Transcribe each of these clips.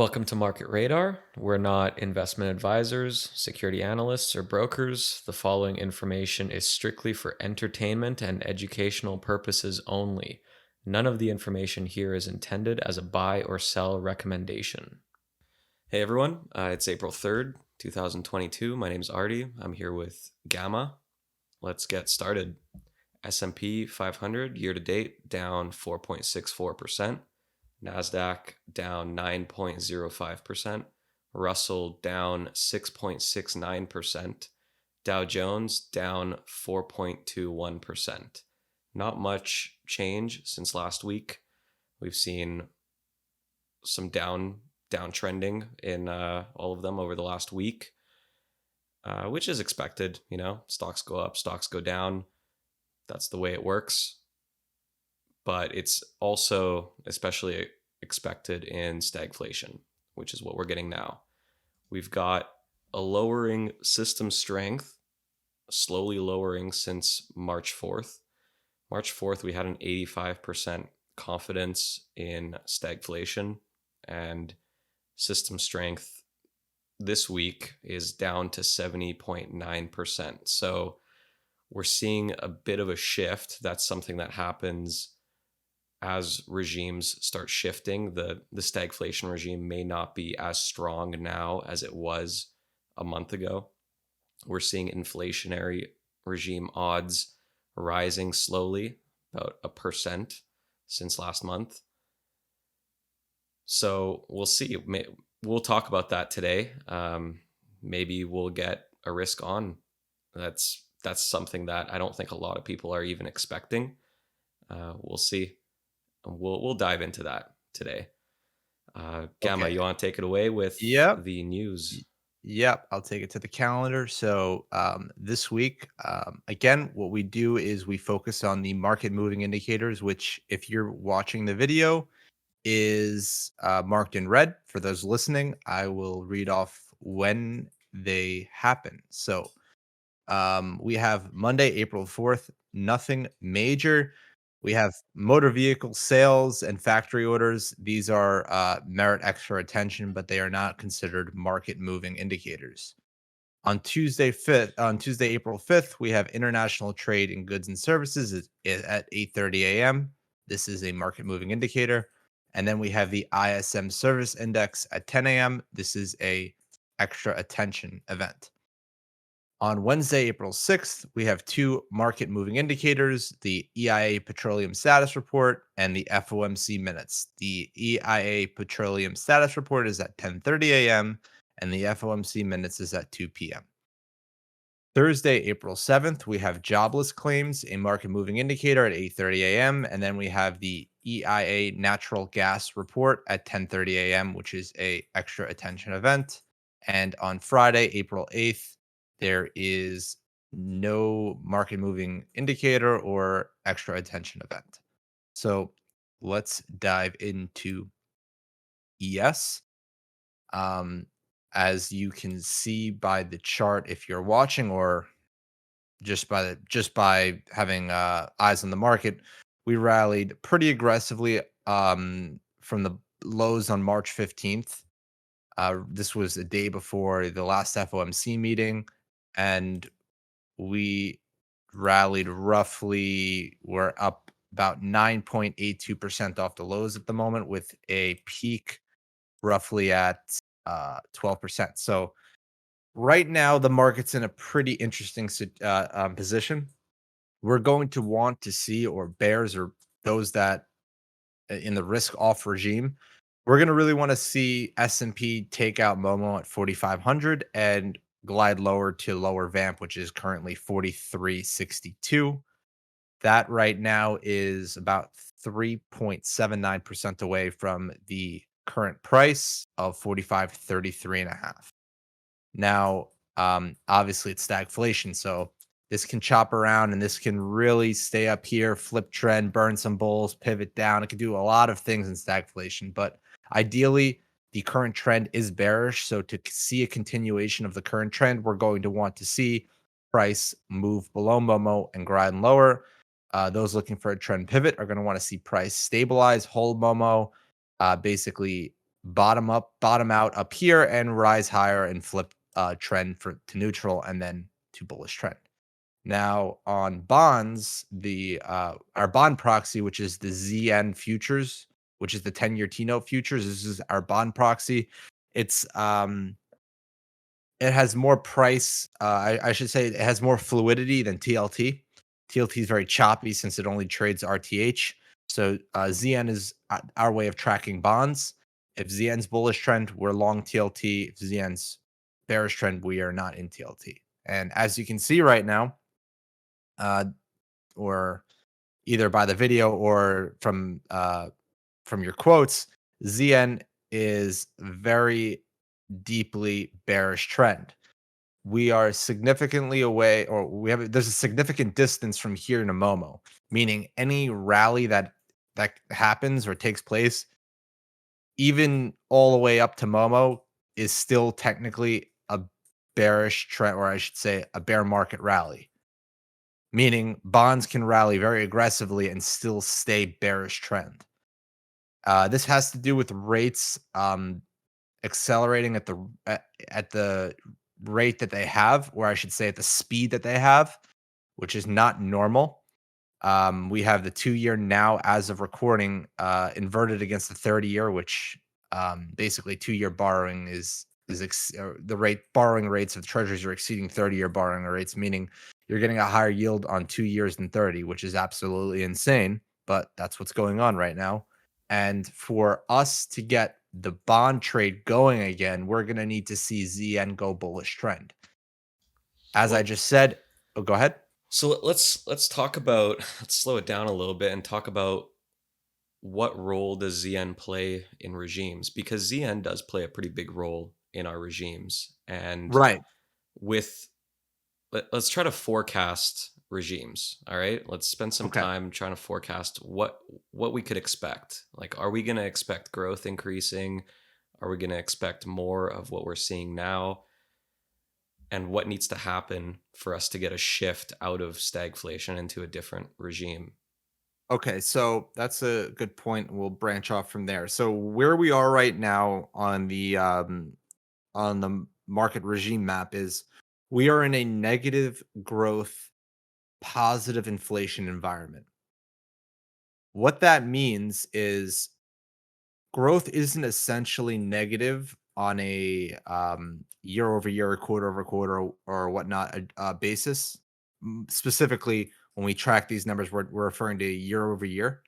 Welcome to Market Radar. We're not investment advisors, security analysts, or brokers. The following information is strictly for entertainment and educational purposes only. None of the information here is intended as a buy or sell recommendation. Hey everyone, it's April 3rd, 2022. My name is Artie. I'm here with Gamma. Let's get started. S&P 500 year to date down 4.64%. NASDAQ down 9.05%, Russell down 6.69%, Dow Jones down 4.21%. Not much change since last week. We've seen some downtrending in all of them over the last week, which is expected. Stocks go up, stocks go down. That's the way it works. But it's also especially expected in stagflation, which is what we're getting now. We've got a lowering system strength, slowly lowering since March 4th. March 4th, we had an 85% confidence in stagflation, and system strength this week is down to 70.9%. So we're seeing a bit of a shift. That's something that happens as regimes start shifting. The stagflation regime may not be as strong now as it was a month ago. We're seeing inflationary regime odds rising slowly, about 1% since last month. So we'll see. We'll talk about that today. Maybe we'll get a risk on. That's something that I don't think a lot of people are even expecting. We'll see. We'll dive into that today. Gamma, Okay. you want to take it away with Yep. the news? Yep. I'll take it to the calendar. So this week, again, what we do is we focus on the market moving indicators, which, if you're watching the video, is marked in red. For those listening, I will read off when they happen. So we have Monday, April 4th, nothing major. We have motor vehicle sales and factory orders. These are merit extra attention, but they are not considered market moving indicators. On Tuesday, April 5th, we have international trade in goods and services at 8:30 a.m. This is a market moving indicator. And then we have the ISM service index at 10 a.m. This is a extra attention event. On Wednesday, April 6th, we have two market moving indicators, the EIA Petroleum Status Report and the FOMC minutes. The EIA Petroleum Status Report is at 10:30 a.m. and the FOMC minutes is at 2 p.m. Thursday, April 7th, we have jobless claims, a market moving indicator at 8:30 a.m. And then we have the EIA Natural Gas Report at 10:30 a.m., which is a extra attention event. And on Friday, April 8th, there is no market moving indicator or extra attention event. So let's dive into ES. Um, as you can see by the chart, if you're watching, or just by having eyes on the market, we rallied pretty aggressively from the lows on March 15th. This was a day before the last FOMC meeting, and we rallied roughly. We're up about 9.82% off the lows at the moment, with a peak roughly at 12%. So right now, the market's in a pretty interesting position. We're going to want to see, or bears, or those that in the risk off regime, we're going to really want to see S&P take out Momo at 4,500 and glide lower to lower Vamp, which is currently 43.62. That right now is about 3.79% away from the current price of 45.33 and a half. Now, obviously it's stagflation, so this can chop around and this can really stay up here, flip trend, burn some bulls, pivot down. It can do a lot of things in stagflation, but ideally, the current trend is bearish. So to see a continuation of the current trend, we're going to want to see price move below Momo and grind lower. Those looking for a trend pivot are going to want to see price stabilize, hold Momo, basically bottom up, bottom out up here, and rise higher and flip trend to neutral and then to bullish trend. Now on bonds, the our bond proxy, which is the ZN futures, which is the 10-year T-note futures, this is our bond proxy. It's it has more price. I should say it has more fluidity than TLT. TLT is very choppy since it only trades RTH. So ZN is our way of tracking bonds. If ZN's bullish trend, we're long TLT. If ZN's bearish trend, we are not in TLT. And as you can see right now, uh, or either by the video or from your quotes, ZN is very deeply bearish trend. We are significantly away, or there's a significant distance from here to Momo, meaning any rally that happens or takes place, even all the way up to Momo, is still technically a bearish trend, or I should say a bear market rally, meaning bonds can rally very aggressively and still stay bearish trend. This has to do with rates accelerating at the rate that they have, or I should say at the speed that they have, which is not normal. We have the 2-year now, as of recording, inverted against the 30-year, which basically 2-year borrowing the borrowing rates of treasuries are exceeding 30-year borrowing rates, meaning you're getting a higher yield on 2 years than 30, which is absolutely insane. But that's what's going on right now. And for us to get the bond trade going again, we're going to need to see ZN go bullish trend. As I Well, just said, oh, go ahead. so let's talk about let's slow it down a little bit and talk about what role does ZN play in regimes, because ZN does play a pretty big role in our regimes. And Right. with let's try to forecast regimes. All right, let's spend some Okay. time trying to forecast what we could expect. Like, are we going to expect growth increasing? Are we going to expect more of what we're seeing now? And what needs to happen for us to get a shift out of stagflation into a different regime? Okay, so that's a good point. We'll branch off from there. So where we are right now on the market regime map is we are in a negative growth, positive inflation environment. What that means is growth isn't essentially negative on a year over year, quarter over quarter, or whatnot basis. Specifically, when we track these numbers, we're referring to year over year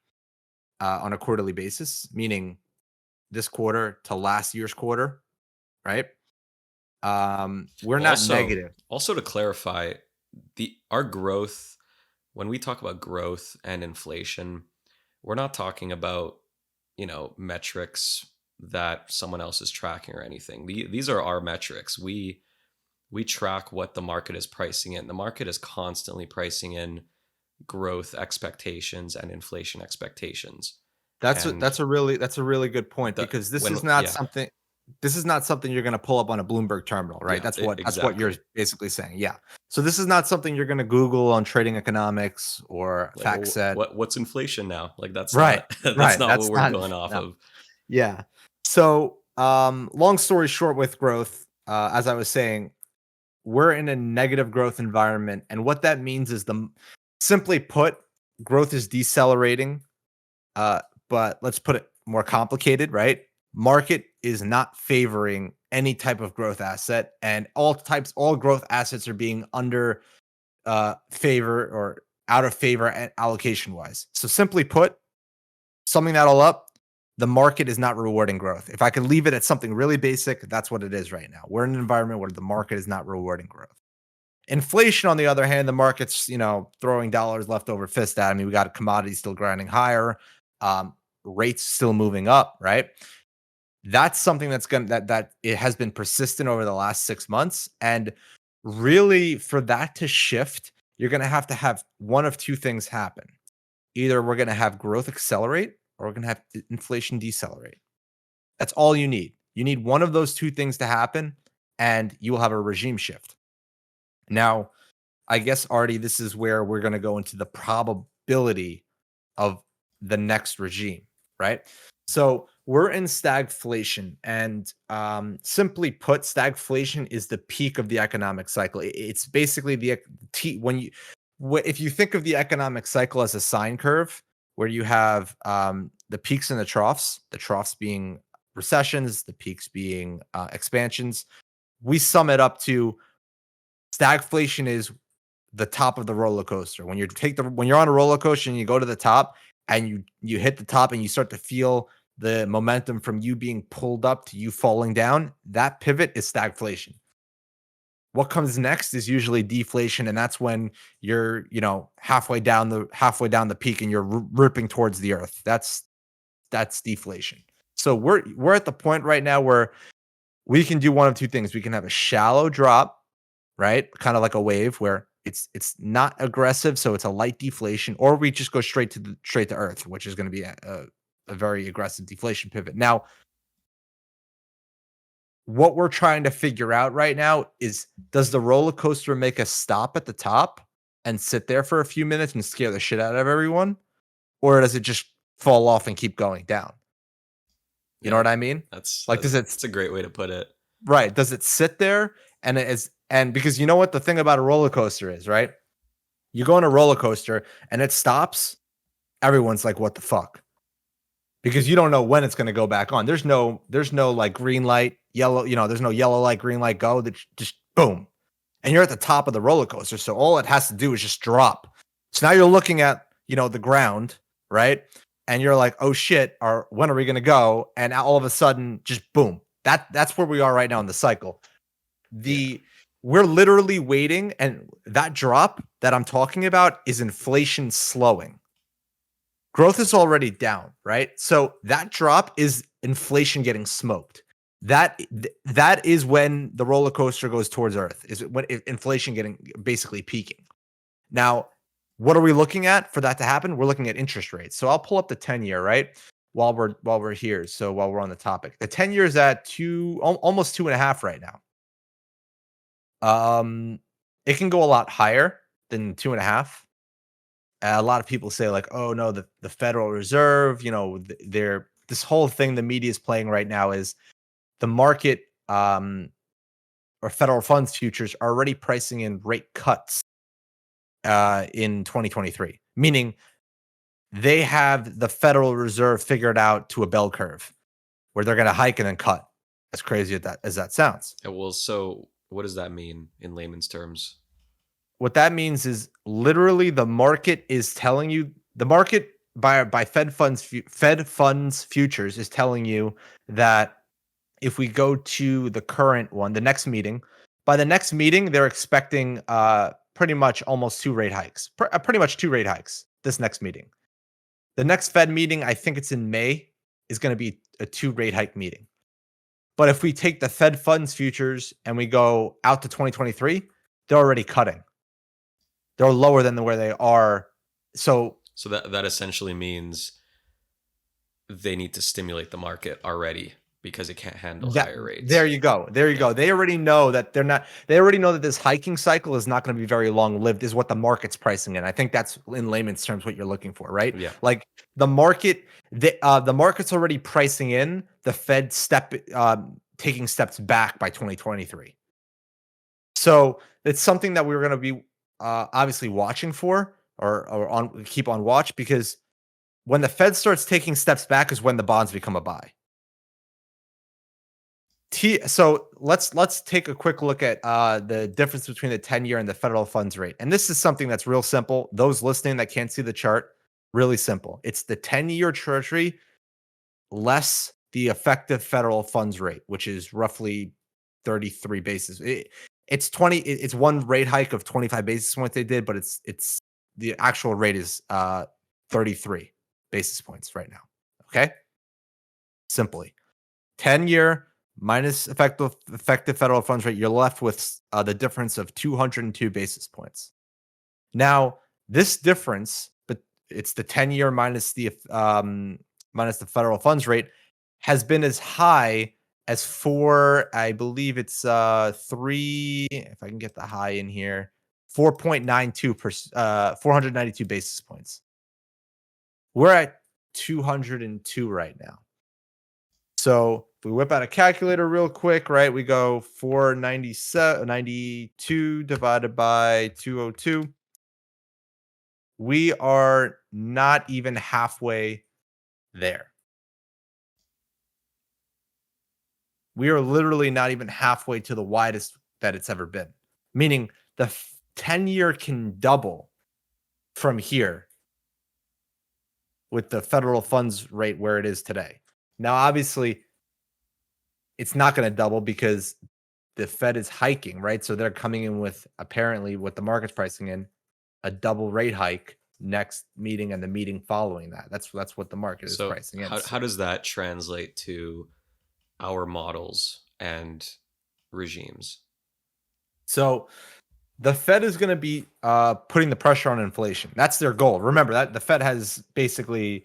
on a quarterly basis, meaning this quarter to last year's quarter, right? We're Well, not negative. also to clarify, the our growth, when we talk about growth and inflation, we're not talking about, metrics that someone else is tracking or anything. These are our metrics. We track what the market is pricing in. The market is constantly pricing in growth expectations and inflation expectations. And That's a really good point, the because when yeah, this is not something you're going to pull up on a Bloomberg terminal, right? That's what you're exactly. basically saying. Yeah. So this is not something you're going to Google on Trading Economics or Like, well, FactSet. what's inflation now? Like, that's Right. not that's Right. not what That's we're not going off no. of. Yeah. So, long story short with growth, as I was saying, we're in a negative growth environment, and what that means is simply put, growth is decelerating. Uh, but let's put it more complicated, right? Market is not favoring any type of growth asset, and all growth assets are being under favor or out of favor allocation wise. So simply put, summing that all up, the market is not rewarding growth. If I could leave it at something really basic, that's what it is right now. We're in an environment where the market is not rewarding growth. Inflation, on the other hand, the market's, throwing dollars left over fist at. I mean, we got commodities still grinding higher, um, rates still moving up, right? That's something that it has been persistent over the last 6 months. And really, for that to shift, you're gonna have one of two things happen. Either we're gonna have growth accelerate, or we're gonna have inflation decelerate. That's all you need. You need one of those two things to happen, and you will have a regime shift. Now, I guess, Artie, this is where we're going to go into the probability of the next regime, right? So We're in stagflation, and simply put, stagflation is the peak of the economic cycle. It's basically when if you think of the economic cycle as a sine curve, where you have the peaks and the troughs being recessions, the peaks being expansions. We sum it up to stagflation is the top of the roller coaster. When you're on a roller coaster and you go to the top and you hit the top and you start to feel the momentum from you being pulled up to you falling down, that pivot is stagflation. What comes next is usually deflation, and that's when you're, halfway down the peak and you're ripping towards the earth. That's deflation. So we're at the point right now where we can do one of two things. We can have a shallow drop, right? Kind of like a wave where it's not aggressive, so it's a light deflation, or we just go straight to earth, which is going to be a very aggressive deflation pivot. Now, what we're trying to figure out right now is, does the roller coaster make a stop at the top and sit there for a few minutes and scare the shit out of everyone, or does it just fall off and keep going down? You know Yeah, what I mean? that's Like, does it that's a great way to put it. right? Does it sit there and because you know what the thing about a roller coaster is, right? You go on a roller coaster and it stops, everyone's like, "What the fuck?" Because you don't know when it's going to go back on. There's no like green light, yellow. There's no yellow light, green light, go. That just boom, and you're at the top of the roller coaster. So all it has to do is just drop. So now you're looking at the ground, right? And you're like, "Oh shit, or when are we going to go?" And all of a sudden, just boom. That's where we are right now in the cycle. Yeah. We're literally waiting, and that drop that I'm talking about is inflation slowing. Growth is already down, right? So that drop is inflation getting smoked. That is when the roller coaster goes towards earth. Is when inflation getting basically peaking. Now, what are we looking at for that to happen? We're looking at interest rates. So I'll pull up the 10-year, right? While we're here. So while we're on the topic, the 10-year is at almost 2.5 right now. It can go a lot higher than 2.5. A lot of people say like, "Oh no, the Federal Reserve, they're this whole thing the media is playing right now is the market or federal funds futures are already pricing in rate cuts in 2023, meaning they have the Federal Reserve figured out to a bell curve where they're going to hike and then cut." As crazy as that sounds. Well, so what does that mean in layman's terms? What that means is literally the market is telling you the market by Fed funds futures is telling you that if we go to the current one, the next meeting, by the next meeting they're expecting pretty much almost two rate hikes. Pretty much two rate hikes this next meeting. The next Fed meeting, I think it's in May, is going to be a two rate hike meeting. But if we take the Fed funds futures and we go out to 2023, they're already cutting. They're lower than where they are. So So that essentially means they need to stimulate the market already because it can't handle higher there rates. you go. There you Yeah. go. They already know that they already know that this hiking cycle is not going to be very long lived, is what the market's pricing in. I think that's in layman's terms what you're looking for, right? Yeah. Like the market's already pricing in the Fed taking steps back by 2023. So it's something that we're going to be obviously watching for or on keep on watch, because when the Fed starts taking steps back is when the bonds become a buy. So let's take a quick look at the difference between the 10-year and the federal funds rate. And this is something that's real simple. Those listening that can't see the chart, really simple. It's the 10-year treasury less the effective federal funds rate, which is roughly 33 basis. It's one rate hike of 25 basis points they did, but it's the actual rate is 33 basis points right now. Okay? Simply. 10-year minus effective federal funds rate, you're left with the difference of 202 basis points. Now, this difference, but it's the 10-year minus the federal funds rate, has been as high as I believe it's 3, if I can get the high in here, 492 basis points. We're at 202 right now. So if we whip out a calculator real quick, right? We go 492 divided by 202. We are not even halfway there. We are literally not even halfway to the widest that it's ever been. Meaning the 10-year can double from here with the federal funds rate where it is today. Now, obviously, it's not going to double because the Fed is hiking, right? So they're coming in with apparently what the market's pricing in a double rate hike next meeting and the meeting following that. That's what the market is So pricing in. how does that translate to our models and regimes? So the Fed is going to be putting the pressure on inflation. That's their goal. Remember that the Fed has basically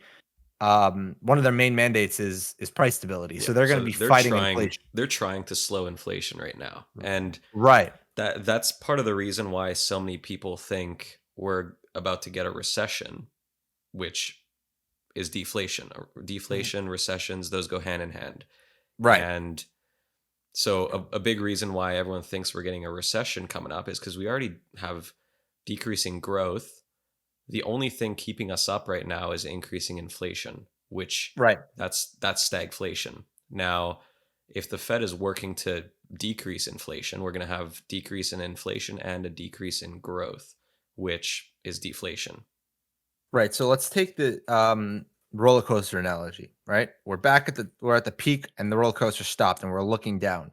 one of their main mandates is price stability. Yeah. So they're going to So be fighting inflation. they're trying to slow inflation right now. And Right. that's part of the reason why so many people think we're about to get a recession, which is deflation. Deflation, recessions, those go hand in hand. Right. And so a big reason why everyone thinks we're getting a recession coming up is because we already have decreasing growth. The only thing keeping us up right now is increasing inflation, which Right. that's stagflation. Now, if the Fed is working to decrease inflation, we're going to have decrease in inflation and a decrease in growth, which is deflation. Right. So let's take the roller coaster analogy, right? We're at the peak and the roller coaster stopped and we're looking down.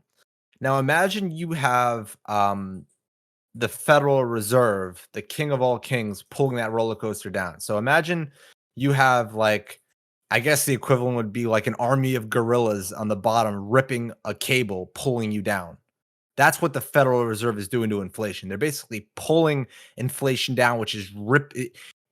Now imagine you have the Federal Reserve, the king of all kings, pulling that roller coaster down. So imagine you have like, I guess the equivalent would be like an army of gorillas on the bottom ripping a cable, pulling you down. That's what the Federal Reserve is doing to inflation. They're basically pulling inflation down, which is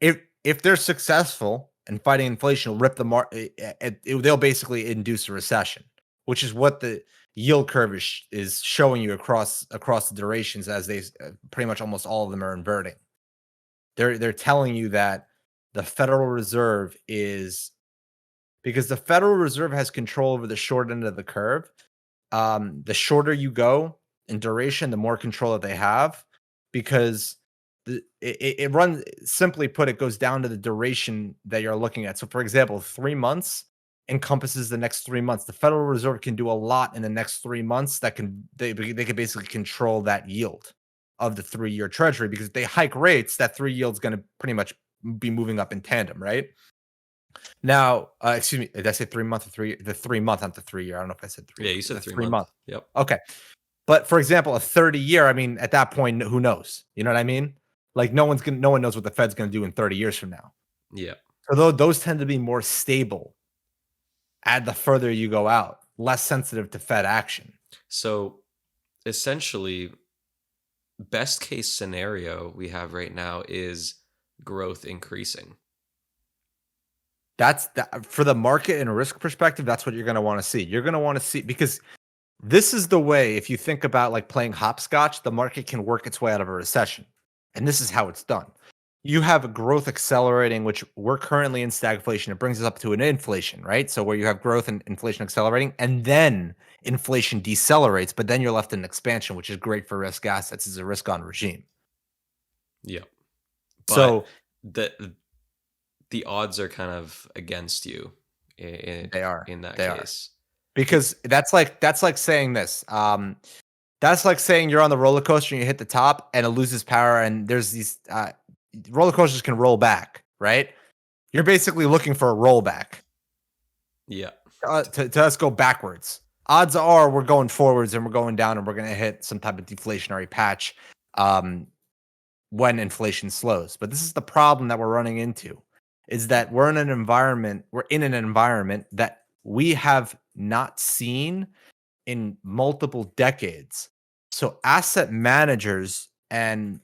if they're successful in fighting inflation, will rip the they'll basically induce a recession, which is what the yield curve is showing you across the durations as they pretty much almost all of them are inverting. They're telling you that the Federal Reserve is because the Federal Reserve has control over the short end of the curve. The shorter you go in duration, the more control that they have, because it runs simply put, it goes down to the duration that you're looking at. So, for example, 3 months encompasses the next 3 months. The Federal Reserve can do a lot in the next 3 months that they can basically control that yield of the 3-year Treasury because if they hike rates, that 3 yield's going to pretty much be moving up in tandem, right? Now, excuse me, did I say 3 month or the 3 month, not the 3 year? I don't know if I said Yeah, 3 year. you said The 3 month. 3 month. Yep. Okay. But for example, a 30-year, I mean, at that point, who knows? You know what I mean? Like no one knows what the Fed's going to do in 30 years from now. Yeah. So those tend to be more stable at the further you go out, less sensitive to Fed action. So essentially, best case scenario we have right now is growth increasing. That's that for the market and risk perspective, that's what you're going to want to see. You're going to want to see because this is the way, if you think about like playing hopscotch, the market can work its way out of a recession. And this is how it's done. You have a growth accelerating, which we're currently in stagflation. It brings us up to an inflation, right? So where you have growth and inflation accelerating, and then inflation decelerates, but then you're left in expansion, which is great for risk assets as a risk on regime. Yeah. But So the odds are kind of against you they are. in that They are. case. Because that's like saying this. That's like saying you're on the roller coaster and you hit the top and it loses power and there's these roller coasters can roll back, right? You're basically looking for a rollback Yeah. to us go backwards. Odds are we're going forwards and we're going down and we're going to hit some type of deflationary patch when inflation slows. But this is the problem that we're running into is that we're in an environment that we have not seen in multiple decades. So asset managers and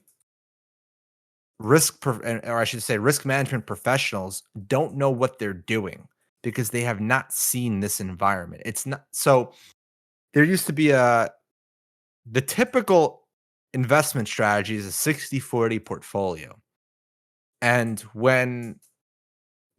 or I should say risk management professionals don't know what they're doing because they have not seen this environment. It's not so there used to be the typical investment strategy is a 60-40 portfolio. And when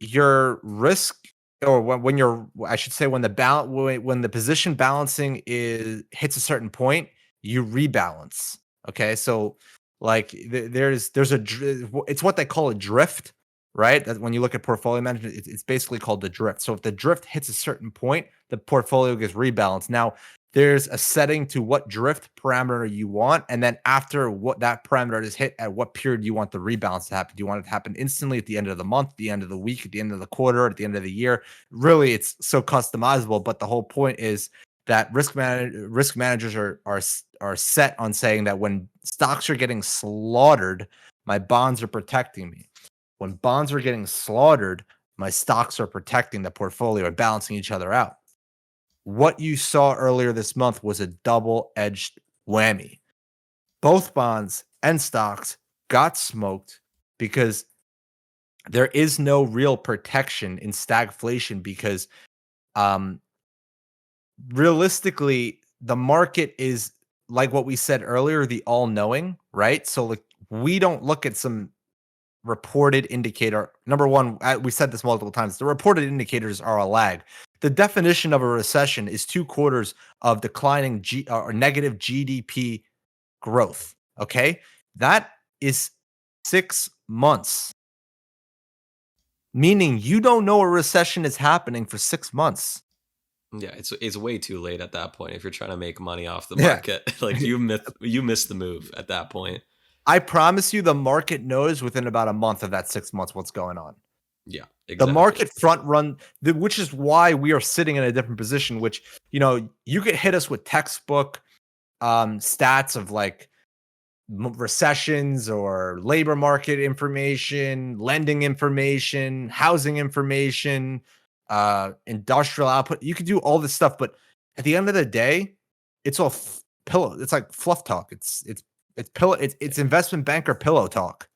your risk or when you're, I should say, when when the position balancing is hits a certain point, you rebalance. Okay, so like there's it's what they call a drift, right? That when you look at portfolio management, it's basically called the drift. So if the drift hits a certain point, the portfolio gets rebalanced. Now there's a setting to what drift parameter you want, and then after what that parameter is hit, at what period you want the rebalance to happen. Do you want it to happen instantly, at the end of the month, the end of the week, at the end of the quarter, at the end of the year? Really, it's so customizable, but the whole point is that risk managers are set on saying that when stocks are getting slaughtered, my bonds are protecting me. When bonds are getting slaughtered, my stocks are protecting the portfolio or balancing each other out. What you saw earlier this month was a double-edged whammy. Both bonds and stocks got smoked because there is no real protection in stagflation, because um, realistically, the market is, like what we said earlier, the all-knowing, right? So like we don't look at some reported indicator. Number one, we said this multiple times. The reported indicators are a lag. The definition of a recession is 2 quarters of declining or negative GDP growth. Okay, that is 6 months, meaning you don't know a recession is happening for 6 months. Yeah, it's way too late at that point if you're trying to make money off the Yeah. market. Like you missed the move at that point. I promise you, the market knows within about a month of that 6 months what's going on. Yeah, The exactly. market front run, which is why we are sitting in a different position. Which, you could hit us with textbook stats of like recessions or labor market information, lending information, housing information, industrial output. You could do all this stuff, but at the end of the day, it's all pillow. It's like fluff talk. It's pillow. It's investment banker pillow talk,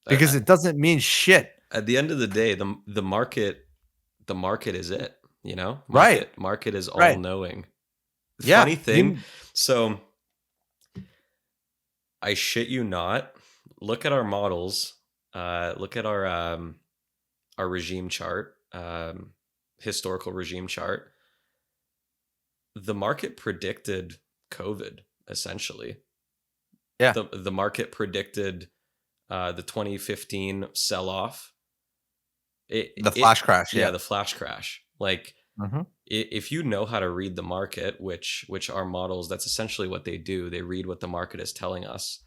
because At, it doesn't mean shit. at the end of the day, the market is it. You know, Right. market is all Right. knowing. Yeah. Funny thing. So I shit you not. Look at our models. Look at our regime chart, historical regime chart. The market predicted COVID essentially. Yeah. The market predicted the 2015 sell off. The flash crash. Yeah, Yeah. the flash crash. Like Mhm. if you know how to read the market, which our models, that's essentially what they do. They read what the market is telling us.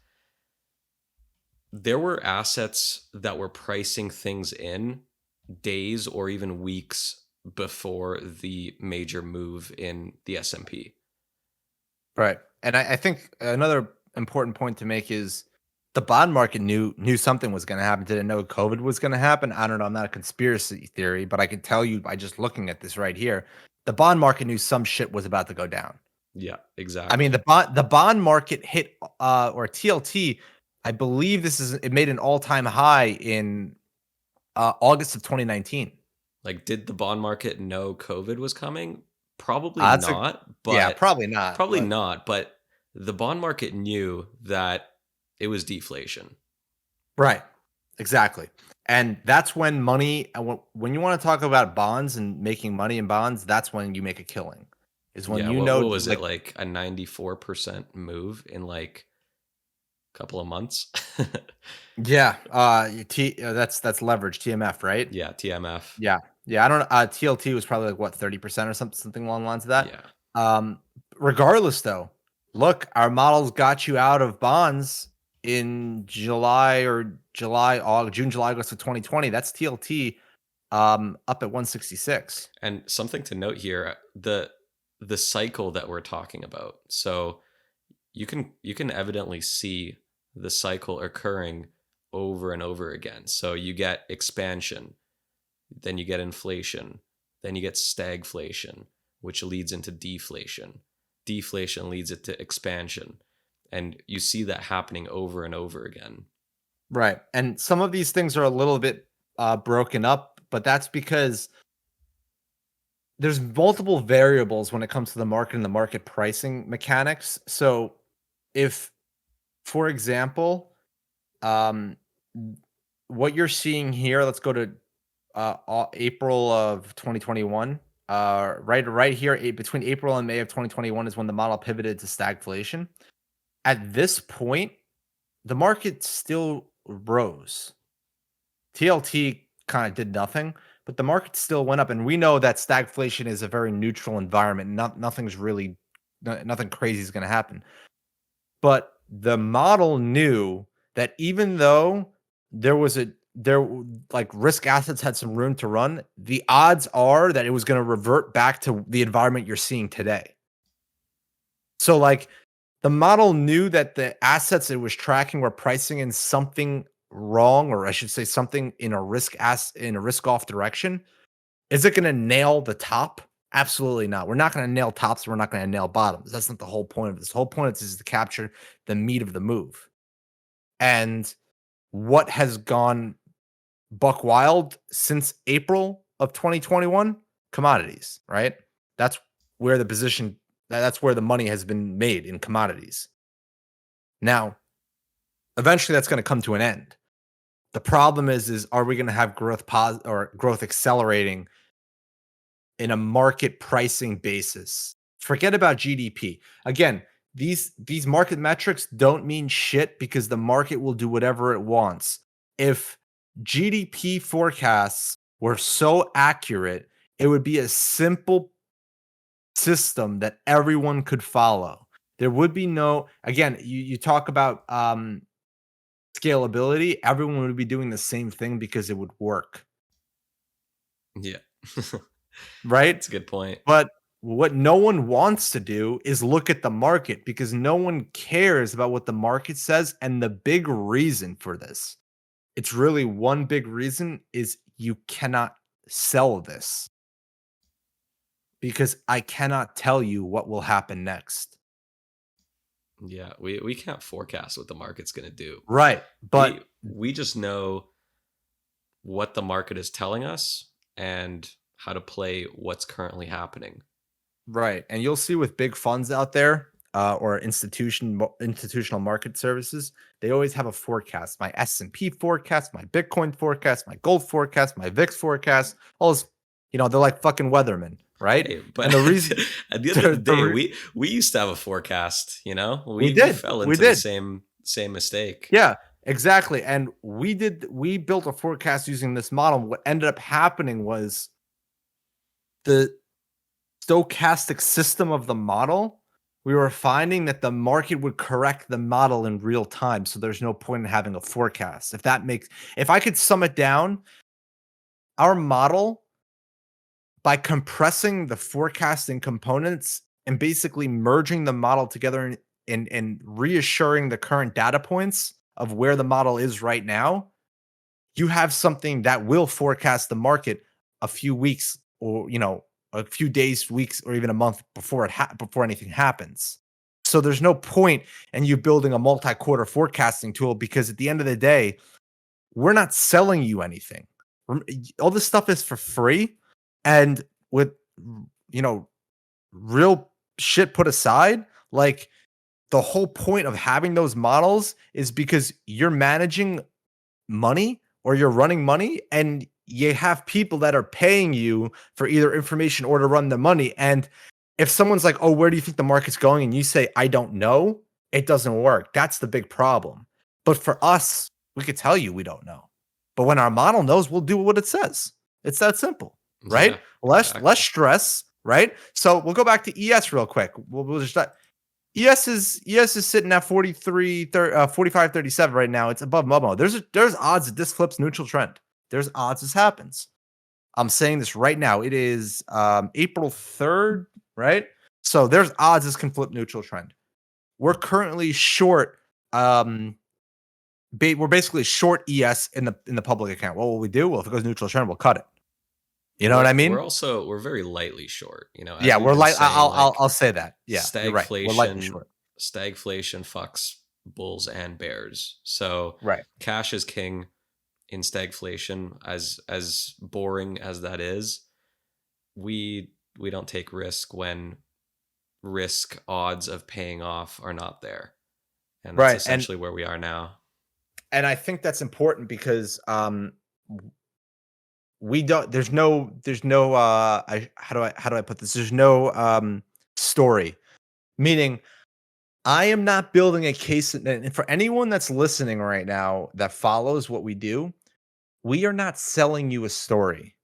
There were assets that were pricing things in days or even weeks before the major move in the S&P. Right. And I think another important point to make is the bond market knew something was going to happen. Didn't know COVID was going to happen. I don't know. I'm not a conspiracy theory, but I can tell you by just looking at this right here, the bond market knew some shit was about to go down. Yeah, I mean, exactly. the bond market hit or TLT. I believe it made an all time high in August of 2019. Like, did the bond market know COVID was coming? Probably That's a not, Yeah, but probably not, probably but not. But the bond market knew that it was deflation. right. Exactly. And that's when money, when you want to talk about bonds and making money in bonds, that's when you make a killing. Is when Yeah, you know, what was it, like, like a 94% move in like a couple of months? yeah, that's leverage TMF, right? Yeah, TMF. Yeah. Yeah, I don't know. TLT was probably like what, 30% or something along the lines of that. Yeah. Um, Regardless though, look, our models got you out of bonds in June, July, August of 2020. That's TLT up at 166. And something to note here, the cycle that we're talking about. So you can evidently see the cycle occurring over and over again. So you get expansion, then you get inflation, then you get stagflation, which leads into deflation. Deflation leads it to expansion. And you see that happening over and over again. Right. And some of these things are a little bit broken up, but that's because there's multiple variables when it comes to the market and the market pricing mechanics. So if, for example, um, what you're seeing here, let's go to April of 2021. Right here, between April and May of 2021 is when the model pivoted to stagflation. At this point, the market still rose. TLT kind of did nothing, but the market still went up, and we know that stagflation is a very neutral environment. Nothing's really, nothing crazy is going to happen. But the model knew that even though there was a there like risk assets had some room to run, the odds are that it was going to revert back to the environment you're seeing today. So like the model knew that the assets it was tracking were pricing in something wrong, or I should say something in a risk off direction. Is it going to nail the top? Absolutely not. We're not going to nail tops. We're not going to nail bottoms. That's not the whole point of this. The whole point of this is to capture the meat of the move. And what has gone buck wild since April of 2021? Commodities, right? That's where the position, that's where the money has been made in commodities. Now, eventually that's going to come to an end. The problem is are we going to have growth accelerating in a market pricing basis? Forget about GDP. Again, these market metrics don't mean shit because the market will do whatever it wants. If GDP forecasts were so accurate, it would be a simple system that everyone could follow. There would be no, again, you talk about scalability, everyone would be doing the same thing because it would work, Yeah. right? That's a good point. But what no one wants to do is look at the market because no one cares about what the market says. And the big reason for this, it's really one big reason, is you cannot sell this because I cannot tell you what will happen next. Yeah, we can't forecast what the market's going to do. Right. We But we just know what the market is telling us and how to play what's currently happening. right. And you'll see with big funds out there, or institutional market services, they always have a forecast. My S&P forecast, my Bitcoin forecast, my gold forecast, my VIX forecast. All this, they're like fucking weathermen, right? Hey, but And the reason at the end of the the, the day, re- we used to have a forecast. we We did, fell we into the did, same mistake. yeah, exactly. And we built a forecast using this model. What ended up happening was the stochastic system of the model, we were finding that the market would correct the model in real time. So there's no point in having a forecast. If I could sum it down, our model, by compressing the forecasting components and basically merging the model together and reassuring the current data points of where the model is right now, you have something that will forecast the market a few weeks, or a few days, weeks, or even a month before before anything happens. So there's no point in you building a multi-quarter forecasting tool because at the end of the day, we're not selling you anything. All this stuff is for free, and with you know real shit put aside, like the whole point of having those models is because you're managing money or you're running money and you have people that are paying you for either information or to run the money. And if someone's like, "Oh, where do you think the market's going?" and you say, "I don't know," it doesn't work. That's the big problem. But for us, we could tell you we don't know. But when our model knows, we'll do what it says. It's that simple, Yeah, right? Less exactly. stress, right? So we'll go back to ES real quick. We'll just ES is sitting at 45.37 right now. It's above Momo. There's odds that this flips neutral trend. There's odds this happens. I'm saying this right now. It is April 3rd, right? So there's odds this can flip neutral trend. We're currently short. We're basically short ES in the public account. What will we do? Well, if it goes neutral trend, we'll cut it. You know what I mean? We're very lightly short. As Yeah, we've we're been like saying, I'll say that. Yeah, you're right. We're lightly stagflation short. stagflation fucks bulls and bears. So Right. cash is king in stagflation. As boring as that is, we don't take risk when risk odds of paying off are not there. And that's Right. essentially where we are now. And I think that's important because we don't. There's no. How do I put this? There's no story. Meaning, I am not building a case. And for anyone that's listening right now that follows what we do, we are not selling you a story.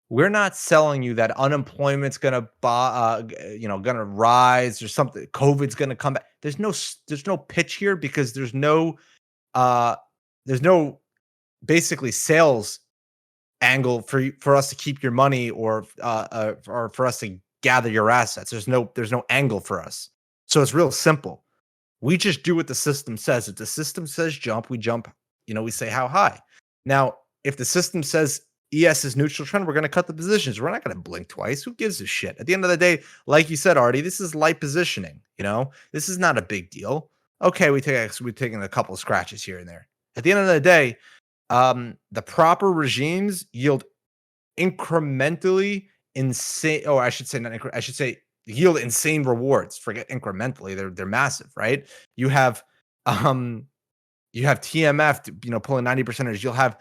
We're not selling you that unemployment's gonna gonna rise or something. COVID's gonna come back. There's no pitch here because uh there's no basically sales angle for us to keep your money or for us to gather your assets. There's no angle for us. So it's real simple. We just do what the system says. If the system says jump, we jump. We say how high. Now, if the system says ES is neutral trend, we're going to cut the positions. We're not going to blink twice. Who gives a shit? At the end of the day, like you said, Artie, this is light positioning. This is not a big deal. Okay, we're taking a couple of scratches here and there. At the end of the day, the proper regimes yield incrementally insane. Oh, I should say not. I should say yield insane rewards. Forget incrementally; they're massive, right? You have, um, you have TMF, pulling 90 percenters. You'll have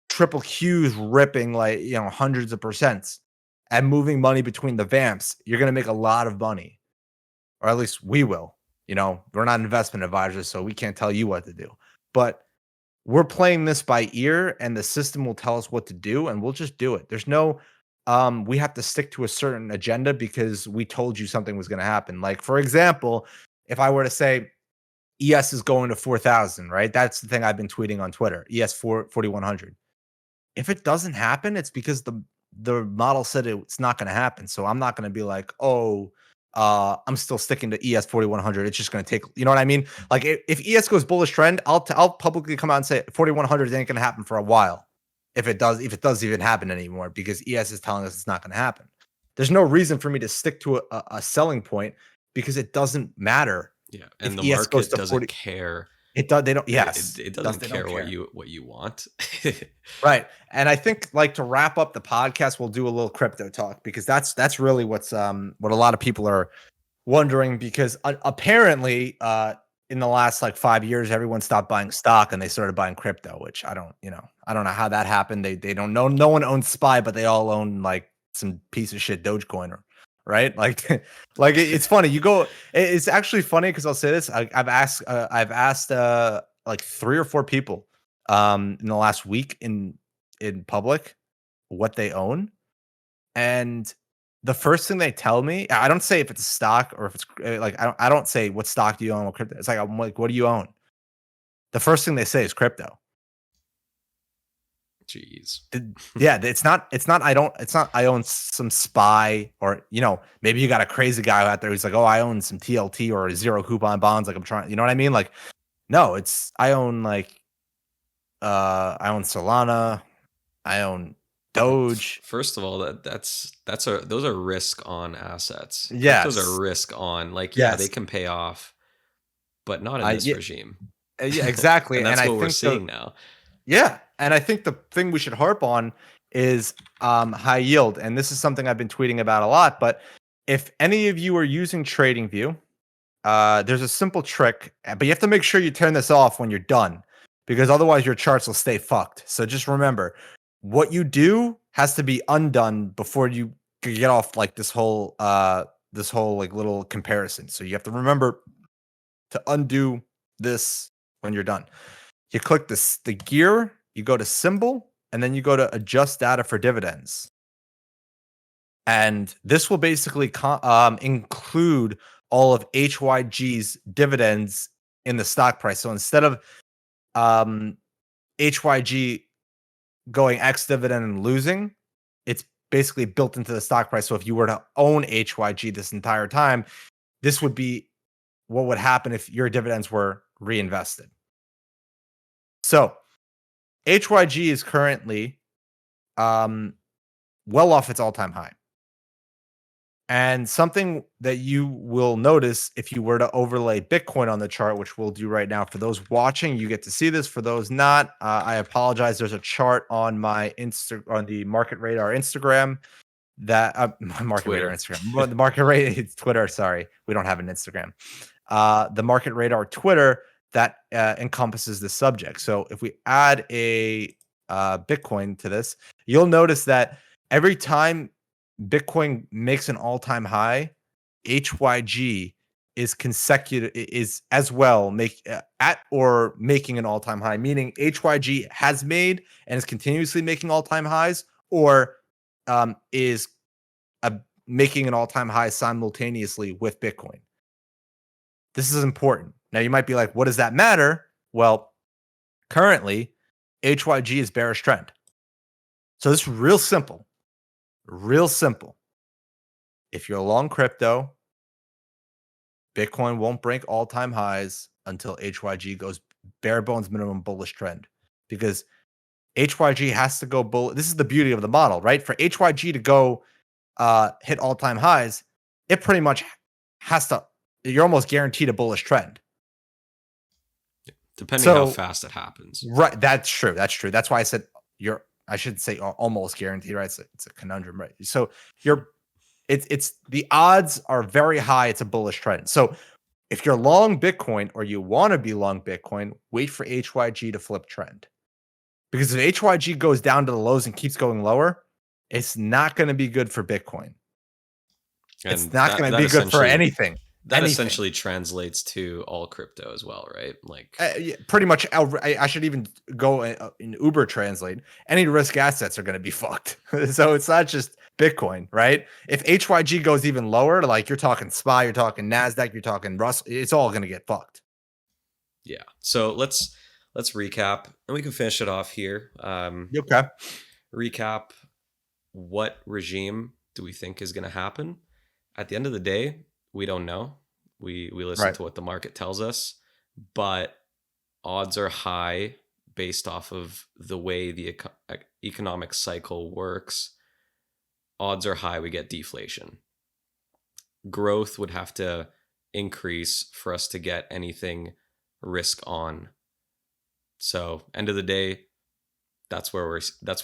triple Qs ripping like hundreds of percents and moving money between the vamps. You're gonna make a lot of money, or at least we will. We're not investment advisors, so we can't tell you what to do, but we're playing this by ear and the system will tell us what to do and we'll just do it. There's no we have to stick to a certain agenda because we told you something was going to happen. Like for example, if I were to say ES is going to 4,000, right? That's the thing I've been tweeting on Twitter. ES 4100. If it doesn't happen, it's because the model said it's not going to happen. So I'm not going to be like, "Oh, I'm still sticking to ES 4100. It's just going to take," you know what I mean? Like if ES goes bullish trend, I'll publicly come out and say 4100 ain't going to happen for a while. If it does even happen anymore, because ES is telling us it's not going to happen. There's no reason for me to stick to a selling point because it doesn't matter. Yeah, If and the ES goes market to doesn't 40, care. it does. They don't. It, Yes, it doesn't they don't care what care. you want. Right. And I think like to wrap up the podcast, we'll do a little crypto talk because that's really what a lot of people are wondering because apparently in the last like 5 years everyone stopped buying stock and they started buying crypto, which I don't know how that happened. They don't know, no one owns SPY, but they all own like some piece of shit Dogecoin, right? Like it's funny. It's actually funny because I'll say this. I've asked like 3 or 4 people in the last week in public what they own, and the first thing they tell me, I don't say if it's a stock or if it's like I don't say what stock do you own, what crypto. It's like I'm like, what do you own? The first thing they say is crypto. Jeez. Yeah, it's not I own some SPY or maybe you got a crazy guy out there who's like, oh, I own some TLT or zero coupon bonds, like I'm trying, you know what I mean? Like, no, it's I own like I own Solana, I own Doge. First of all, those are risk on assets. Cryptos are Yes. risk on. Like, yeah, they Yes. can pay off, but not in I this yeah, regime. yeah, exactly. And And that's I what we're think the seeing now. Yeah, and I think the thing we should harp on is high yield, and this is something I've been tweeting about a lot. But if any of you are using TradingView, there's a simple trick, but you have to make sure you turn this off when you're done, because otherwise your charts will stay fucked. So just remember, what you do has to be undone before you can get off like this whole like little comparison. So you have to remember to undo this when you're done. You click the gear, you go to symbol, and then you go to adjust data for dividends. And this will basically include all of HYG's dividends in the stock price. So instead of um, HYG going X dividend and losing, it's basically built into the stock price. So if you were to own HYG this entire time, this would be what would happen if your dividends were reinvested. So HYG is currently um, well off its all-time high. And something that you will notice if you were to overlay Bitcoin on the chart, which we'll do right now. For those watching, you get to see this. For those not, I apologize. There's a chart on my on the Market Radar Instagram that Market Twitter. Radar Instagram, the Market Radar Twitter. Sorry, we don't have an Instagram. The Market Radar Twitter that encompasses the subject. So if we add a Bitcoin to this, you'll notice that every time Bitcoin makes an all-time high, HYG is consecutive is as well at or making an all-time high, meaning HYG has made and is continuously making all-time highs, or is making an all-time high simultaneously with Bitcoin. This is important. Now you might be like, what does that matter? Well, currently HYG is bearish trend. So this is real simple. Real simple. If you're long crypto, Bitcoin won't break all-time highs until HYG goes bare bones minimum bullish trend, because HYG has to go bull. This is the beauty of the model, right? For HYG to go hit all-time highs, it pretty much has to. You're almost guaranteed a bullish trend. Depending how So fast it happens. right, that's true. That's true. That's why I said you're. I should say almost guaranteed, right? It's a conundrum, right? So you're. It's the odds are very high. It's a bullish trend. So if you're long Bitcoin or you want to be long Bitcoin, wait for HYG to flip trend. Because if HYG goes down to the lows and keeps going lower, it's not going to be good for Bitcoin. It's And not going to be good for anything. That essentially translates to all crypto as well, right? Like Yeah, pretty much. I should even go in Uber translate. Any risk assets are going to be fucked. So it's not just Bitcoin, right? If HYG goes even lower, like you're talking SPY, you're talking NASDAQ, you're talking Russell, it's all going to get fucked. Yeah. So let's recap, and we can finish it off here. Okay. Recap: what regime do we think is going to happen? At the end of the day, we don't know. We listen to what the market tells us, but odds are high based off of the way the economic cycle works. Odds are high we get deflation. Growth would have to increase for us to get anything risk on. So, end of the day, that's where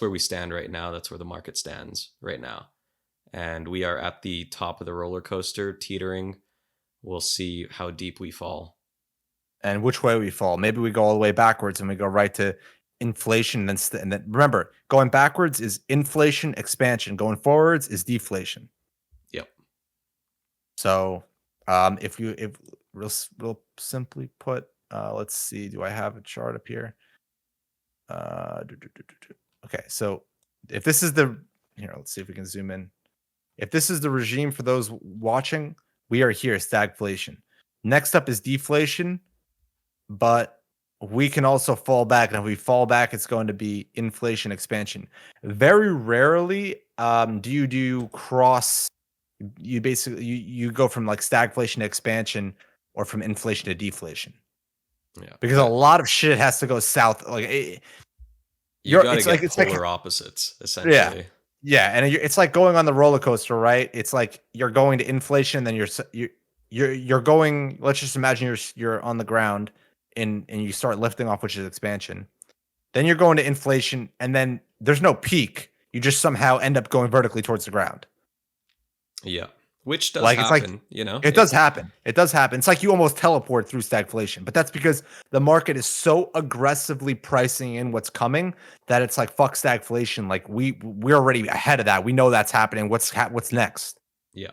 we stand right now. That's where the market stands right now. And we are at the top of the roller coaster, teetering. We'll see how deep we fall. And which way we fall. Maybe we go all the way backwards and we go right to inflation. And then remember, going backwards is inflation, expansion. Going forwards is deflation. Yep. So if real simply put, let's see, do I have a chart up here? Okay, so if this is let's see if we can zoom in. If this is the regime for those watching, we are here, stagflation. Next up is deflation, but we can also fall back. And if we fall back, it's going to be inflation, expansion. Very rarely do you do cross. You basically you go from like stagflation to expansion, or from inflation to deflation. Yeah, because a lot of shit has to go south. Like you got to get polar opposites, essentially. Yeah, and it's like going on the roller coaster, right? It's like you're going to inflation, then you're going. Let's just imagine you're on the ground and you start lifting off, which is expansion. Then you're going to inflation, and then there's no peak. You just somehow end up going vertically towards the ground. Yeah, which does happen. It does happen. It does happen. It's like you almost teleport through stagflation, but that's because the market is so aggressively pricing in what's coming that it's like fuck stagflation. Like we're already ahead of that. We know that's happening. What's next? Yeah,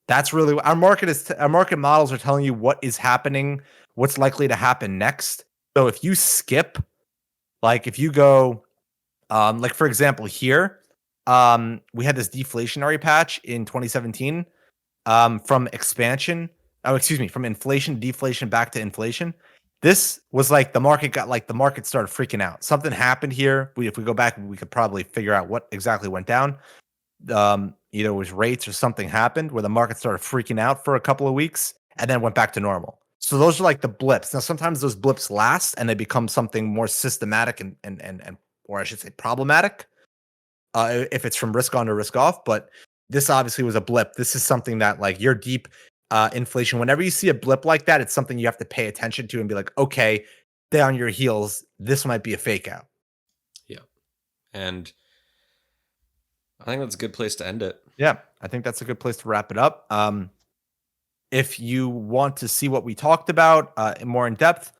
that's really our market our market models are telling you what is happening, what's likely to happen next. So if you skip, like if you go, like for example here, we had this deflationary patch in 2017. From expansion, from inflation to deflation back to inflation. This was like the market started freaking out. Something happened here. If we go back, we could probably figure out what exactly went down. Either it was rates or something happened where the market started freaking out for a couple of weeks and then went back to normal. So those are like the blips. Now sometimes those blips last and they become something more systematic and or I should say problematic. If it's from risk on to risk off, but this obviously was a blip. This is something that like your deep inflation. Whenever you see a blip like that, it's something you have to pay attention to and be like, okay, stay on your heels. This might be a fake out. Yeah. And I think that's a good place to end it. Yeah, I think that's a good place to wrap it up. If you want to see what we talked about more in depth,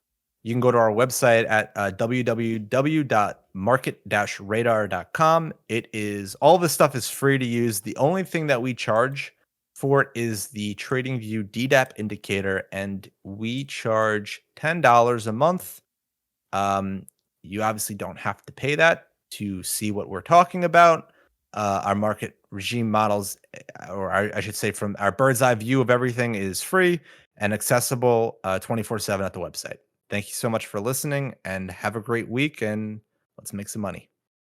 You can go to our website at www.market-radar.com. It is all this stuff is free to use. The only thing that we charge for it is the TradingView DDAP indicator, and we charge $10 a month. Um, you obviously don't have to pay that to see what we're talking about. Our market regime models, or I should say, from our bird's eye view of everything, is free and accessible 24/7 at the website. Thank you so much for listening and have a great week. And let's make some money.